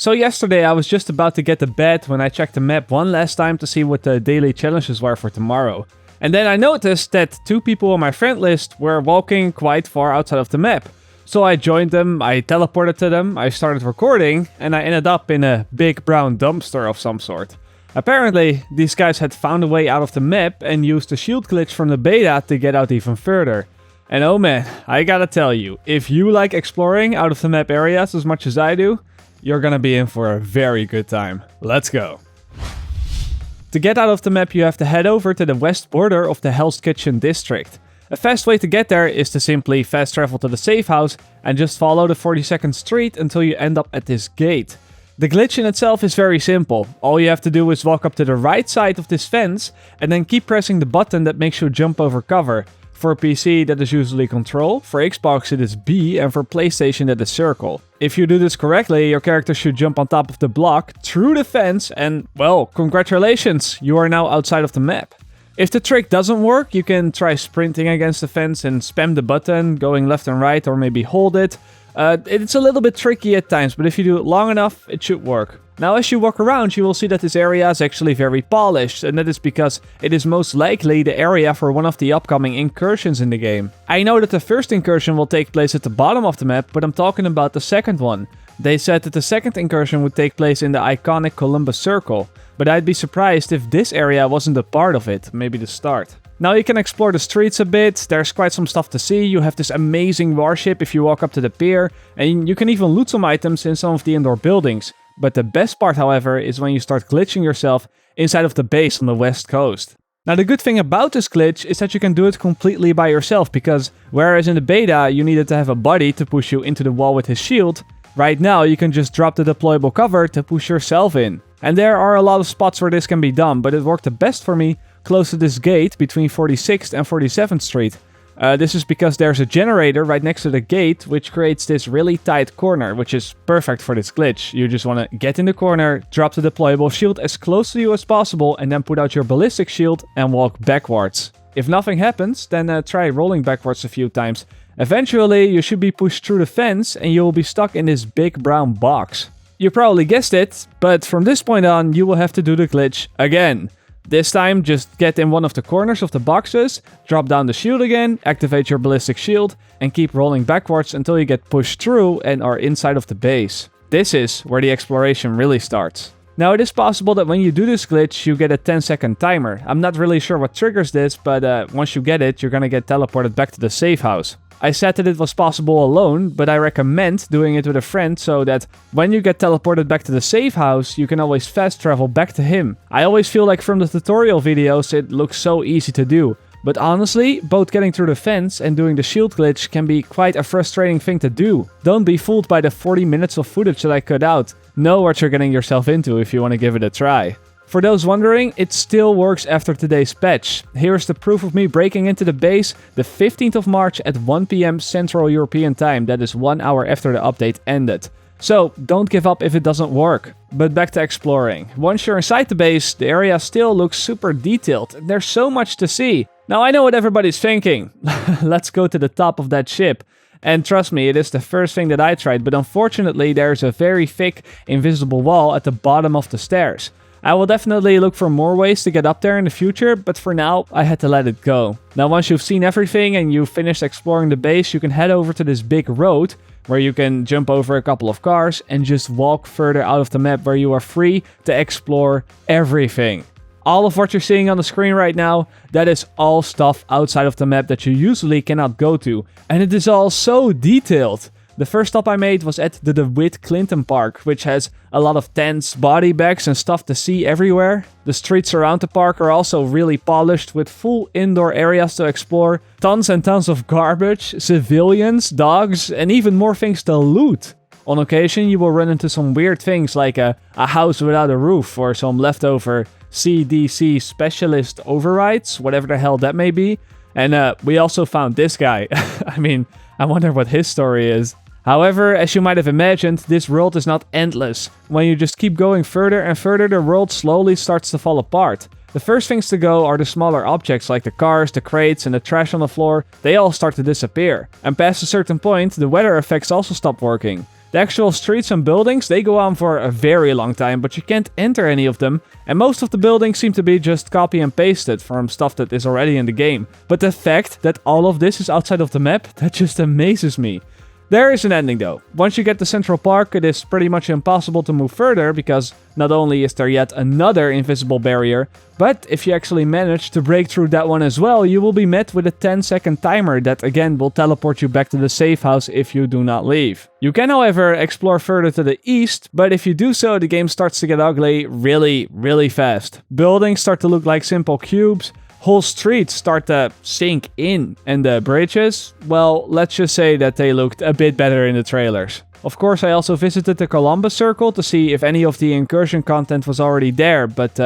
So yesterday I was just about to get to bed when I checked the map one last time to see what the daily challenges were for tomorrow. And then I noticed that 2 people on my friend list were walking quite far outside of the map. So I joined them, I teleported to them, I started recording, and I ended up in a big brown dumpster of some sort. Apparently, these guys had found a way out of the map and used the shield glitch from the beta to get out even further. And oh man, I gotta tell you, if you like exploring out of the map areas as much as I do, you're gonna be in for a very good time. Let's go. To get out of the map, you have to head over to the west border of the Hell's Kitchen district. A fast way to get there is to simply fast travel to the safe house and just follow the 42nd street until you end up at this gate. The glitch in itself is very simple. All you have to do is walk up to the right side of this fence and then keep pressing the button that makes you jump over cover. For PC that is usually Control, for Xbox it is B, and for PlayStation that is circle. If you do this correctly, your character should jump on top of the block, through the fence, and well, congratulations, you are now outside of the map. If the trick doesn't work, you can try sprinting against the fence and spam the button, going left and right, or maybe hold it. It's a little bit tricky at times, but if you do it long enough, it should work. Now as you walk around, you will see that this area is actually very polished, and that is because it is most likely the area for one of the upcoming incursions in the game. I know that the first incursion will take place at the bottom of the map, but I'm talking about the second one. They said that the second incursion would take place in the iconic Columbus Circle, but I'd be surprised if this area wasn't a part of it, maybe the start. Now you can explore the streets a bit, there's quite some stuff to see, you have this amazing warship if you walk up to the pier, and you can even loot some items in some of the indoor buildings. But the best part, however, is when you start glitching yourself inside of the base on the west coast. Now the good thing about this glitch is that you can do it completely by yourself, because whereas in the beta you needed to have a buddy to push you into the wall with his shield, right now you can just drop the deployable cover to push yourself in. And there are a lot of spots where this can be done, but it worked the best for me close to this gate between 46th and 47th Street. This is because there's a generator right next to the gate, which creates this really tight corner, which is perfect for this glitch. You just want to get in the corner, drop the deployable shield as close to you as possible, and then put out your ballistic shield and walk backwards. If nothing happens, then try rolling backwards a few times. Eventually, you should be pushed through the fence and you will be stuck in this big brown box. You probably guessed it, but from this point on, you will have to do the glitch again. This time, just get in one of the corners of the boxes, drop down the shield again, activate your ballistic shield, and keep rolling backwards until you get pushed through and are inside of the base. This is where the exploration really starts. Now, it is possible that when you do this glitch, you get a 10-second timer. I'm not really sure what triggers this, but once you get it, you're gonna get teleported back to the safe house. I said that it was possible alone, but I recommend doing it with a friend so that when you get teleported back to the safe house, you can always fast travel back to him. I always feel like from the tutorial videos it looks so easy to do, but honestly, both getting through the fence and doing the shield glitch can be quite a frustrating thing to do. Don't be fooled by the 40 minutes of footage that I cut out. Know what you're getting yourself into if you want to give it a try. For those wondering, it still works after today's patch. Here's the proof of me breaking into the base the 15th of March at 1 PM Central European Time, that is 1 hour after the update ended. So, don't give up if it doesn't work. But back to exploring. Once you're inside the base, the area still looks super detailed. There's so much to see. Now I know what everybody's thinking. Let's go to the top of that ship. And trust me, it is the first thing that I tried, but unfortunately there's a very thick, invisible wall at the bottom of the stairs. I will definitely look for more ways to get up there in the future, but for now, I had to let it go. Now once you've seen everything and you've finished exploring the base, you can head over to this big road, where you can jump over a couple of cars and just walk further out of the map where you are free to explore everything. All of what you're seeing on the screen right now, that is all stuff outside of the map that you usually cannot go to. And it is all so detailed. The first stop I made was at the DeWitt Clinton Park, which has a lot of tents, body bags and stuff to see everywhere. The streets around the park are also really polished with full indoor areas to explore, tons and tons of garbage, civilians, dogs and even more things to loot. On occasion you will run into some weird things like a house without a roof or some leftover CDC specialist overrides, whatever the hell that may be. And we also found this guy. I mean, I wonder what his story is. However, as you might have imagined, this world is not endless. When you just keep going further and further, the world slowly starts to fall apart. The first things to go are the smaller objects like the cars, the crates and the trash on the floor. They all start to disappear. And past a certain point, the weather effects also stop working. The actual streets and buildings, they go on for a very long time, but you can't enter any of them, and most of the buildings seem to be just copy and pasted from stuff that is already in the game. But the fact that all of this is outside of the map, that just amazes me. There is an ending though. Once you get to Central Park, it is pretty much impossible to move further because not only is there yet another invisible barrier, but if you actually manage to break through that one as well, you will be met with a 10-second timer that again will teleport you back to the safe house if you do not leave. You can however explore further to the east, but if you do so, the game starts to get ugly really fast. Buildings start to look like simple cubes. Whole streets start to sink in, and the bridges, well, let's just say that they looked a bit better in the trailers. Of course, I also visited the Columbus Circle to see if any of the incursion content was already there, but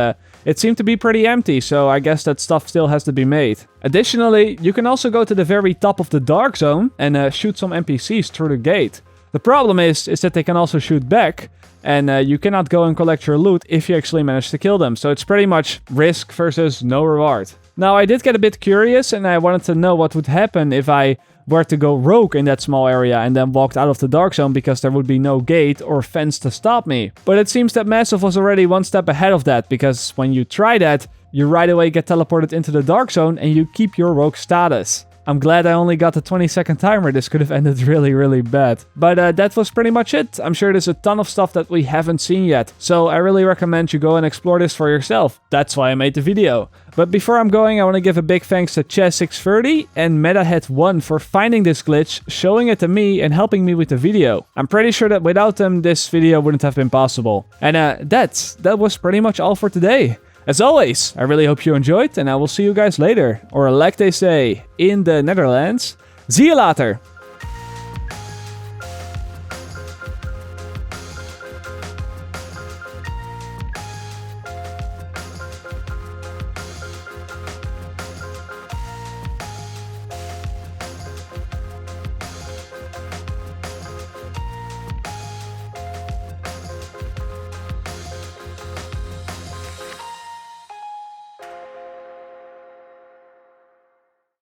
it seemed to be pretty empty, so I guess that stuff still has to be made. Additionally, you can also go to the very top of the Dark Zone and shoot some NPCs through the gate. The problem is that they can also shoot back, and you cannot go and collect your loot if you actually manage to kill them, so it's pretty much risk versus no reward. Now, I did get a bit curious and I wanted to know what would happen if I were to go rogue in that small area and then walked out of the Dark Zone because there would be no gate or fence to stop me. But it seems that Massive was already one step ahead of that, because when you try that, you right away get teleported into the Dark Zone and you keep your rogue status. I'm glad I only got the 20-second timer, this could have ended really bad. But that was pretty much it. I'm sure there's a ton of stuff that we haven't seen yet, so I really recommend you go and explore this for yourself. That's why I made the video. But before I'm going, I want to give a big thanks to Chess630 and MetaHead1 for finding this glitch, showing it to me and helping me with the video. I'm pretty sure that without them, this video wouldn't have been possible. And that was pretty much all for today. As always, I really hope you enjoyed, and I will see you guys later. Or like they say in the Netherlands, zie je later!